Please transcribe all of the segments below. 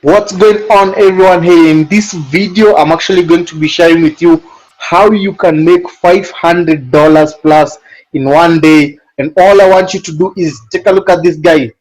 What's going on, everyone? Hey, in this video I'm actually going to be sharing with you how you can make $500 plus in one day. And all I want you to do is take a look at this guy.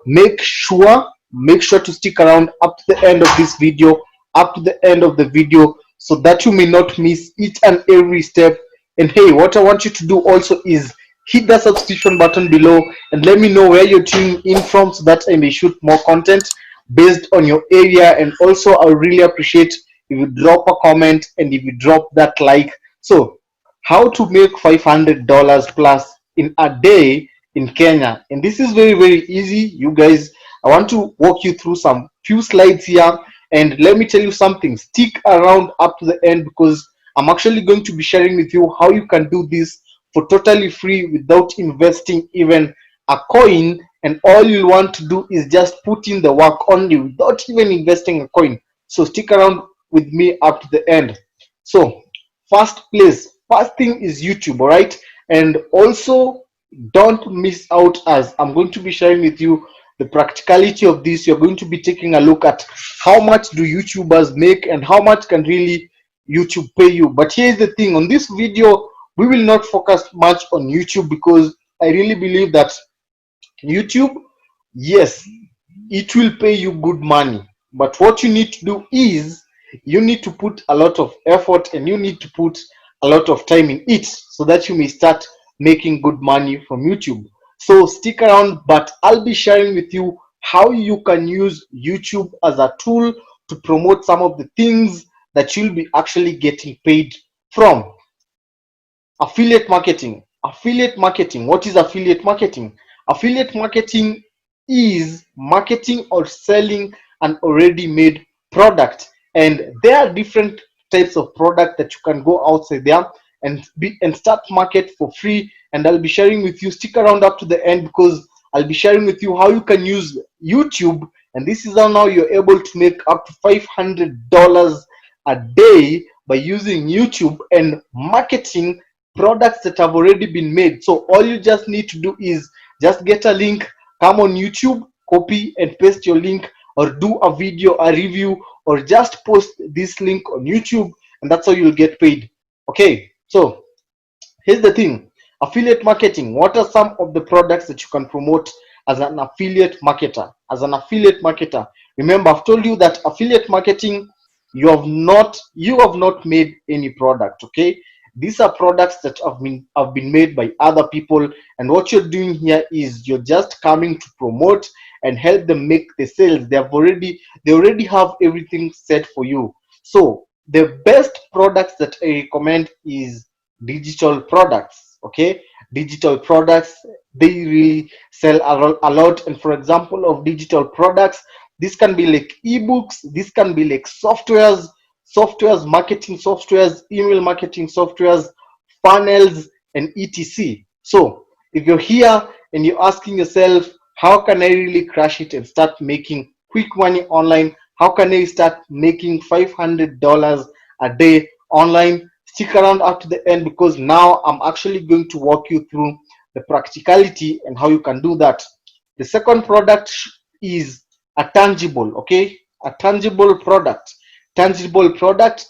Make sure to stick around up to the end of this video, up to the end of the video, so that you may not miss each and every step. And hey, what I want you to do also is hit the subscription button below and let me know where you're tuning in from, so that I may shoot more content based on your area. And also I would really appreciate if you drop a comment and if you drop that like. So how to make $500 plus in a day in Kenya, and this is very easy, you guys. I want to walk you through some few slides here, and let me tell you something. Stick around up to the end, because I'm actually going to be sharing with you how you can do this for totally free without investing even a coin. And all you want to do is just put in the work only without even investing a coin. So stick around with me up to the end. So first thing is YouTube, all right? And also don't miss out, as I'm going to be sharing with you the practicality of this. You're going to be taking a look at how much do YouTubers make and how much can really YouTube pay you. But here's the thing, on this video we will not focus much on YouTube, because I really believe that YouTube, yes, it will pay you good money, but what you need to do is you need to put a lot of effort and you need to put a lot of time in it, so that you may start making good money from YouTube. So stick around, but I'll be sharing with you how you can use YouTube as a tool to promote some of the things that you'll be actually getting paid from. Affiliate marketing. Affiliate marketing. What is affiliate marketing? Affiliate marketing is marketing or selling an already made product, and there are different types of product that you can go outside there and start market for free. And I'll be sharing with you. Stick around up to the end, because I'll be sharing with you how you can use YouTube, and this is how now you're able to make up to $500 a day by using YouTube and marketing products that have already been made. So all you just need to do is just get a link, come on YouTube, copy and paste your link, or do a video, a review, or just post this link on YouTube, and that's how you'll get paid. Okay, so here's the thing. Affiliate marketing. What are some of the products that you can promote as an affiliate marketer? As an affiliate marketer, remember, I've told you that affiliate marketing, you have not made any product. Okay, these are products that have been made by other people, and what you're doing here is you're just coming to promote and help them make the sales. They already have everything set for you. So the best products that I recommend is digital products. Okay, digital products, they really sell a lot. And for example of digital products, this can be like ebooks, this can be like softwares, marketing softwares, email marketing softwares, funnels, and etc. So if you're here and you're asking yourself, how can I really crush it and start making quick money online? How can I start making $500 a day online? Stick around up to the end, because now I'm actually going to walk you through the practicality and how you can do that. The second product is a tangible. Okay, a tangible product. Tangible product,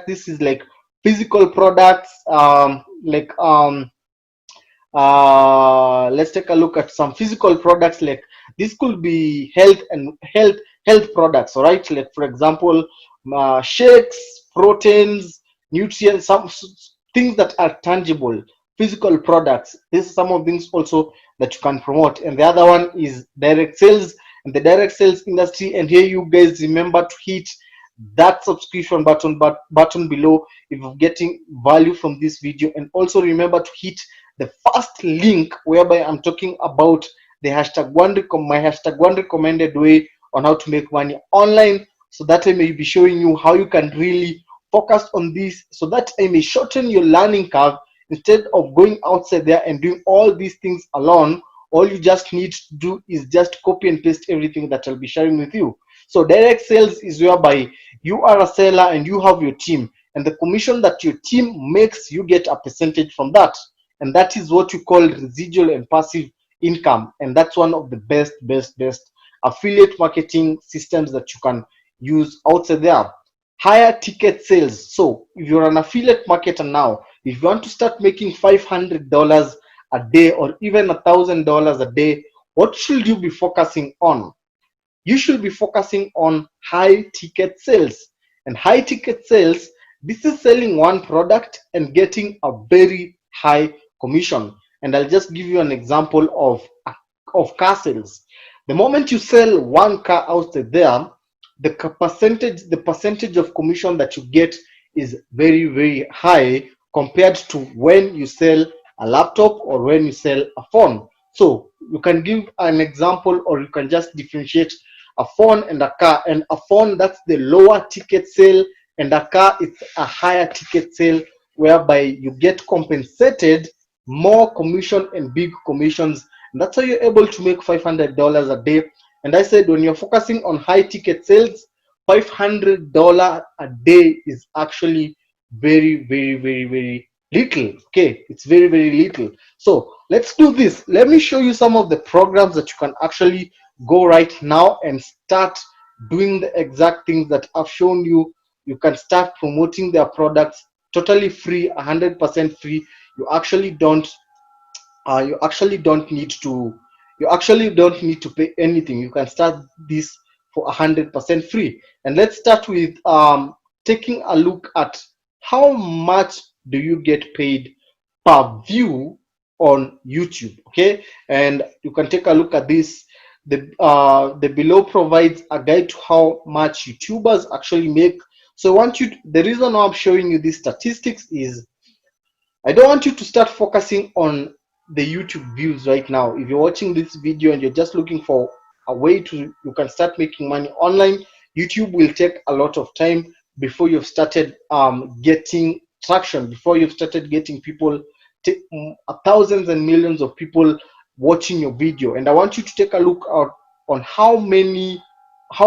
this is like physical products. Let's take a look at some physical products. Like, this could be health products, all right? Like, for example, shakes, proteins, nutrients, some things that are tangible, physical products. These are some of things also that you can promote. And the other one is direct sales, and the direct sales industry. And here, you guys, remember to hit that subscription button below if you're getting value from this video. And also remember to hit the first link, whereby I'm talking about the my hashtag one recommended way on how to make money online, so that I may be showing you how you can really focus on this, so that I may shorten your learning curve. Instead of going outside there and doing all these things alone, all you just need to do is just copy and paste everything that I'll be sharing with you. So direct sales is whereby you are a seller and you have your team, and the commission that your team makes, you get a percentage from that. And that is what you call residual and passive income. And that's one of the best affiliate marketing systems that you can use outside there. Higher ticket sales. So if you're an affiliate marketer now, if you want to start making $500 a day or even $1,000 a day, what should you be focusing on? You should be focusing on high ticket sales. And high ticket sales, this is selling one product and getting a very high commission. And I'll just give you an example of car sales. The moment you sell one car out there, the percentage of commission that you get is very, very high compared to when you sell a laptop or when you sell a phone. So you can give an example, or you can just differentiate a phone and a car. And a phone, that's the lower ticket sale, and a car, it's a higher ticket sale, whereby you get compensated more commission and big commissions. And that's how you're able to make $500 a day. And I said, when you're focusing on high ticket sales, $500 a day is actually very, very, very, very little. Okay, it's very, very little. So let's do this. Let me show you some of the programs that you can actually go right now and start doing the exact things that I've shown you. You can start promoting their products totally free, 100% free. You actually don't pay anything. You can start this for 100% free. And let's start with taking a look at how much do you get paid per view on YouTube. Okay, and you can take a look at this. The below provides a guide to how much YouTubers actually make. So the reason why I'm showing you these statistics is I don't want you to start focusing on the YouTube views right now. If you're watching this video and you're just looking for a way you can start making money online, YouTube will take a lot of time before you've started getting traction, before you've started getting people, thousands and millions of people watching your video. And I want you to take a look on how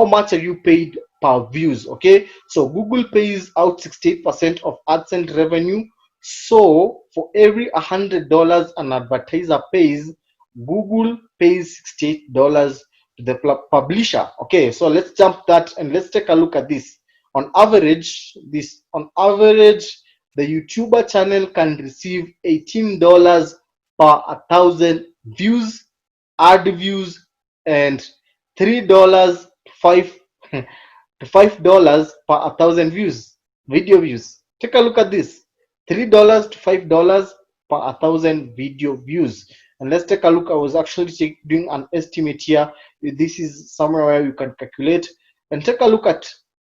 much are you paid per views. Okay, so Google pays out 68% of AdSense revenue. So for every $100 an advertiser pays, Google pays $68 to the publisher. Okay, so let's jump that and let's take a look at this. On average, the YouTuber channel can receive $18 per 1,000 views, ad views, and $3 to $5 per 1,000 views, video views. Take a look at this. $3 to $5 per 1,000 video views. And let's take a look. I was actually doing an estimate here. This is somewhere where you can calculate and take a look at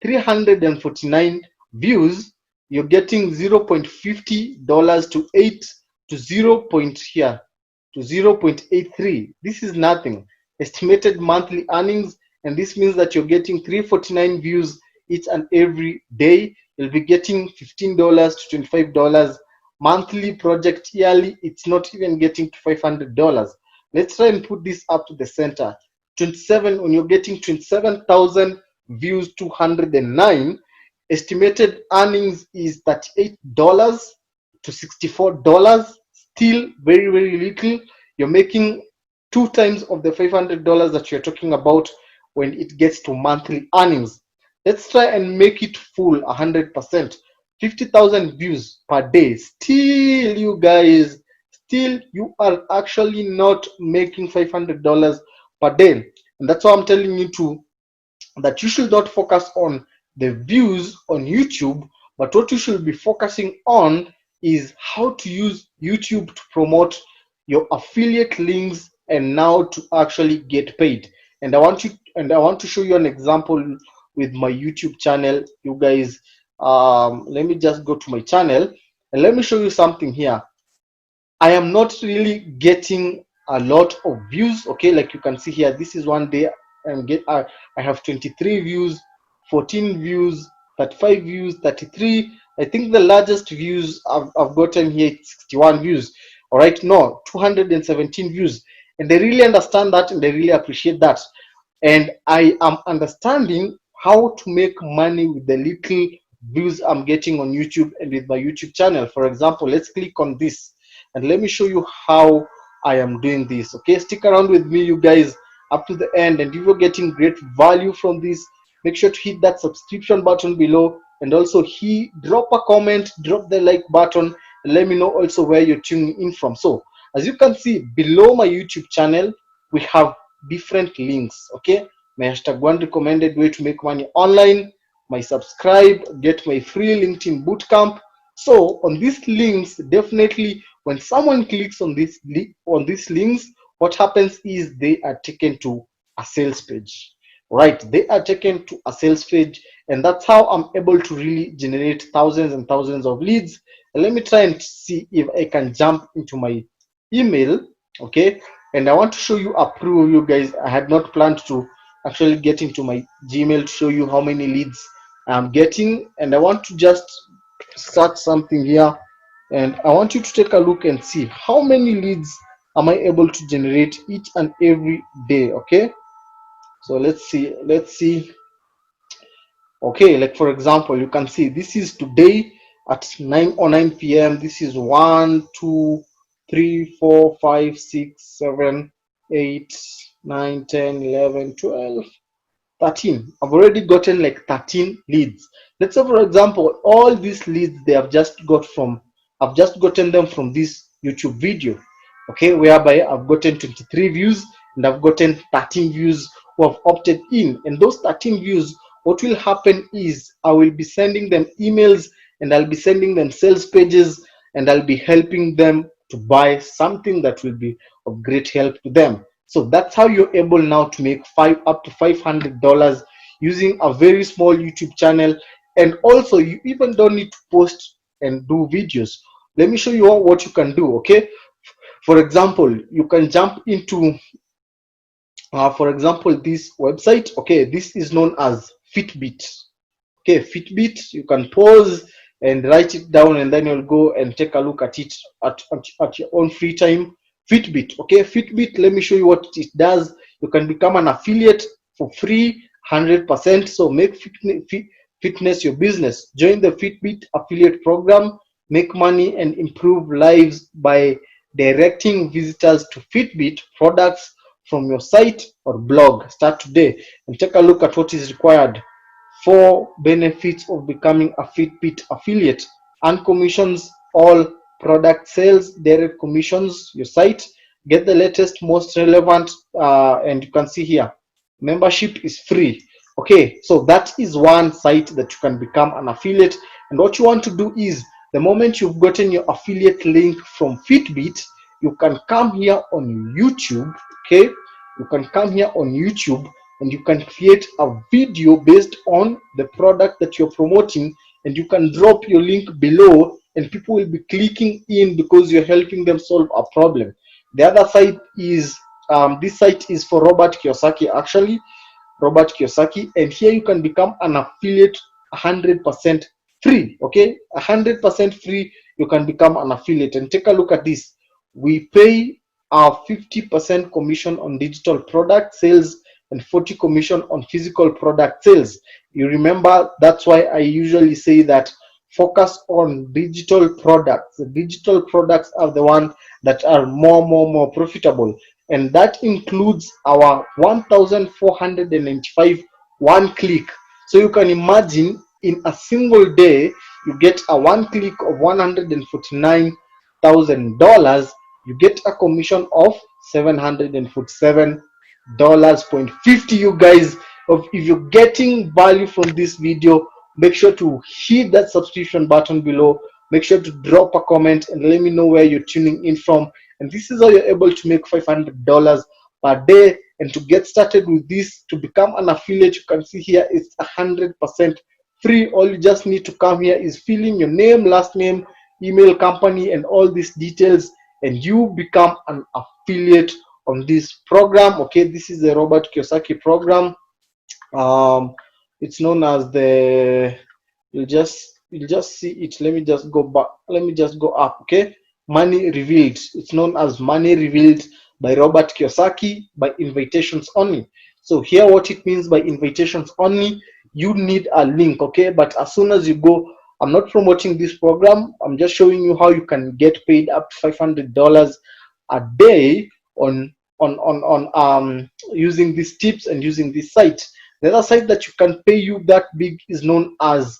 349 views. You're getting $0.50 to 0.83. This is nothing. Estimated monthly earnings, and this means that you're getting 349 views each and every day. You'll be getting $15 to $25 monthly. Project yearly, it's not even getting to $500. Let's try and put this up to the center. 27, when you're getting 27,000 views, 209, estimated earnings is $38 to $64. Still very, very little. You're making 2 times of the $500 that you're talking about when it gets to monthly earnings. Let's try and make it full 100%. 50,000 views per day. Still, you are actually not making $500 per day. And that's why I'm telling you that you should not focus on the views on YouTube, but what you should be focusing on is how to use YouTube to promote your affiliate links and now to actually get paid. And I want to show you an example with my YouTube channel. You guys, let me just go to my channel and let me show you something here. I am not really getting a lot of views. Okay, like you can see here, this is one day I have 23 views, 14 views, 35 views, 33. I think the largest views I've gotten here is 61 views. All right, no, 217 views. And they really understand that and they really appreciate that. And I am understanding how to make money with the little views I'm getting on YouTube and with my YouTube channel. For example, let's click on this and let me show you how I am doing this. Okay, stick around with me, you guys. up to the end, and if you're getting great value from this, make sure to hit that subscription button below, and also drop a comment, drop the like button, and let me know also where you're tuning in from. So as you can see below my YouTube channel, we have different links. Okay, my #1 recommended way to make money online, my subscribe, get my free LinkedIn bootcamp. So on these links, definitely when someone clicks on these links, what happens is they are taken to a sales page, right? They are taken to a sales page, and that's how I'm able to really generate thousands and thousands of leads. And let me try and see if I can jump into my email. Okay, and I want to show you a proof, you guys. I had not planned to actually get into my Gmail to show you how many leads I'm getting, and I want to just search something here, and I want you to take a look and see how many leads am I able to generate each and every day. Okay, so let's see. Okay, like for example, you can see this is today at 9 p.m. This is 1 2 3 4 5 6 7 8 9 10 11 12 13. I've already gotten like 13 leads. Let's say for example, all these leads I've just gotten them from this YouTube video. Okay, whereby I've gotten 23 views and I've gotten 13 views who have opted in. And those 13 views, what will happen is I will be sending them emails, and I'll be sending them sales pages, and I'll be helping them to buy something that will be of great help to them. So that's how you're able now to make up to $500 using a very small YouTube channel. And also you even don't need to post and do videos. Let me show you what you can do. Okay, for example, you can jump into for example, this website. Okay, this is known as Fitbit. Okay, Fitbit, you can pause and write it down, and then you'll go and take a look at it at your own free time. Fitbit. Okay, Fitbit, let me show you what it does. You can become an affiliate for free 100%. So make fitness your business. Join the Fitbit affiliate program, make money and improve lives by directing visitors to Fitbit products from your site or blog. Start today and take a look at what is required. 4 benefits of becoming a Fitbit affiliate: earn commissions, all product sales, direct commissions, your site, get the latest, most relevant, and you can see here, membership is free. Okay, so that is one site that you can become an affiliate. And what you want to do is, the moment you've gotten your affiliate link from Fitbit, you can come here on YouTube. Okay, you can come here on YouTube, and you can create a video based on the product that you're promoting, and you can drop your link below, and people will be clicking in because you're helping them solve a problem. The other site is this site is for Robert Kiyosaki, actually, Robert Kiyosaki, and here you can become an affiliate 100% free. Okay, 100% free, you can become an affiliate. And take a look at this. We pay our 50% commission on digital product sales and 40 commission on physical product sales. You remember, that's why I usually say that focus on digital products. The digital products are the ones that are more profitable, and that includes our 1495 one click. So you can imagine, in a single day you get a one click of $149,000. You get a commission of $747.50. You guys, if you're getting value from this video, make sure to hit that subscription button below. Make sure to drop a comment and let me know where you're tuning in from. And this is how you're able to make $500 per day. And to get started with this, to become an affiliate, you can see here it's 100% free. All you just need to come here is fill in your name, last name, email, company, and all these details, and you become an affiliate on this program. Okay, this is the Robert Kiyosaki program. It's known as the, you'll just see it. Let me just go back, let me just go up. Okay, Money Revealed. It's known as Money Revealed by Robert Kiyosaki, by invitations only. So here, what it means by invitations only, you need a link. Okay, but as soon as you go, I'm not promoting this program, I'm just showing you how you can get paid up to $500 a day on using these tips and using this site. The other site that you can pay you that big is known as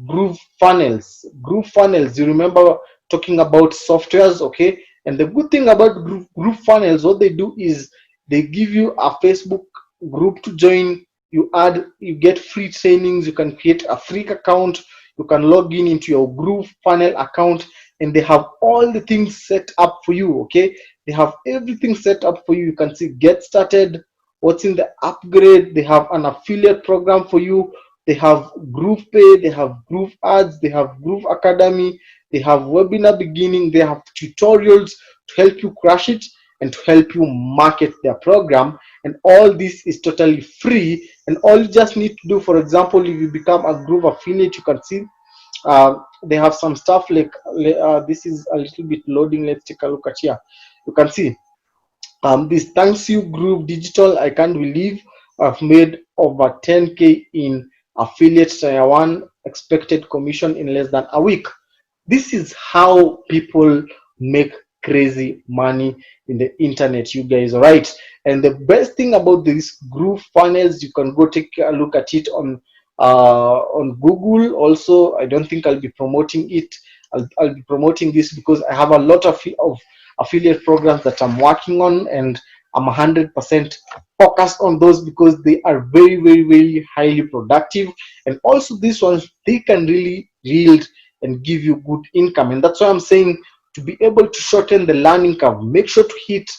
Groove Funnels. Groove Funnels, you remember talking about softwares, okay? And the good thing about Groove Funnels, what they do is they give you a Facebook group to join. You get free trainings. You can create a free account. You can log in into your Groove Funnel account, and they have all the things set up for you, okay? They have everything set up for you. You can see get started, what's in the upgrade. They have an affiliate program for you. They have Groove Pay, they have Groove Ads, they have Groove Academy, they have webinar beginning, they have tutorials to help you crush it and to help you market their program. And all this is totally free. And all you just need to do, for example, if you become a Groove affiliate, you can see they have some stuff like this is a little bit loading. Let's take a look at here. You can see this thanks you Groove Digital. I can't believe I've made over 10k in affiliate tier 1 expected commission in less than a week. This is how people make crazy money in the internet, you guys, all right? And the best thing about this Groove Funnels, you can go take a look at it on Google. Also, I don't think I'll be promoting it. I'll be promoting this because I have a lot of affiliate programs that I'm working on, and I'm 100% focused on those because they are very, very, very highly productive. And also these ones, they can really yield and give you good income. And that's why I'm saying, to be able to shorten the learning curve, make sure to hit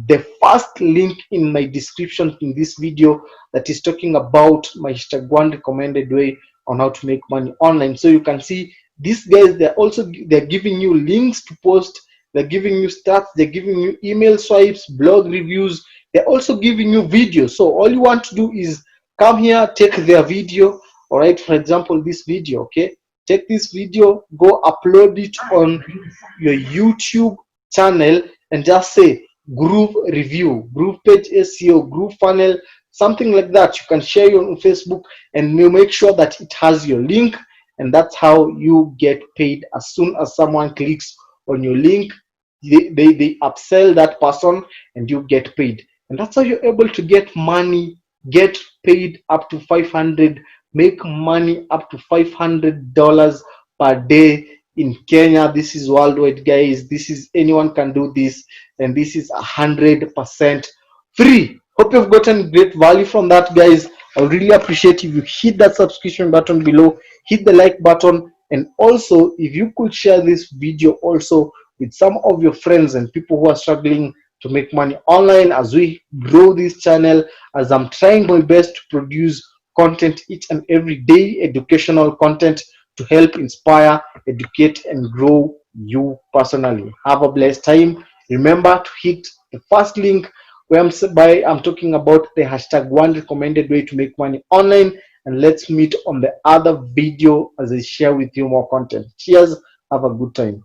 the first link in my description in this video that is talking about my #1 recommended way on how to make money online. So you can see these guys, they're giving you links to post, they're giving you stats, they're giving you email swipes, blog reviews, they're also giving you videos. So all you want to do is come here, take their video, all right? For example, this video, okay? Take this video, go upload it on your YouTube channel and just say Groove review, Groove page SEO, Groove funnel, something like that. You can share it on Facebook and you make sure that it has your link, and that's how you get paid. As soon as someone clicks on your link, they upsell that person and you get paid. And that's how you're able to get money, get paid up to 500, make money up to $500 per day in Kenya. This is worldwide, guys. This is, anyone can do this, and this is 100% free. Hope you've gotten great value from that, guys. I would really appreciate if you hit that subscription button below, hit the like button, and also if you could share this video also with some of your friends and people who are struggling to make money online as we grow this channel, as I'm trying my best to produce content each and every day, educational content to help inspire, educate, and grow you personally. Have a blessed time. Remember to hit the first link where I'm talking about the #1 recommended way to make money online, and let's meet on the other video as I share with you more content. Cheers. Have a good time.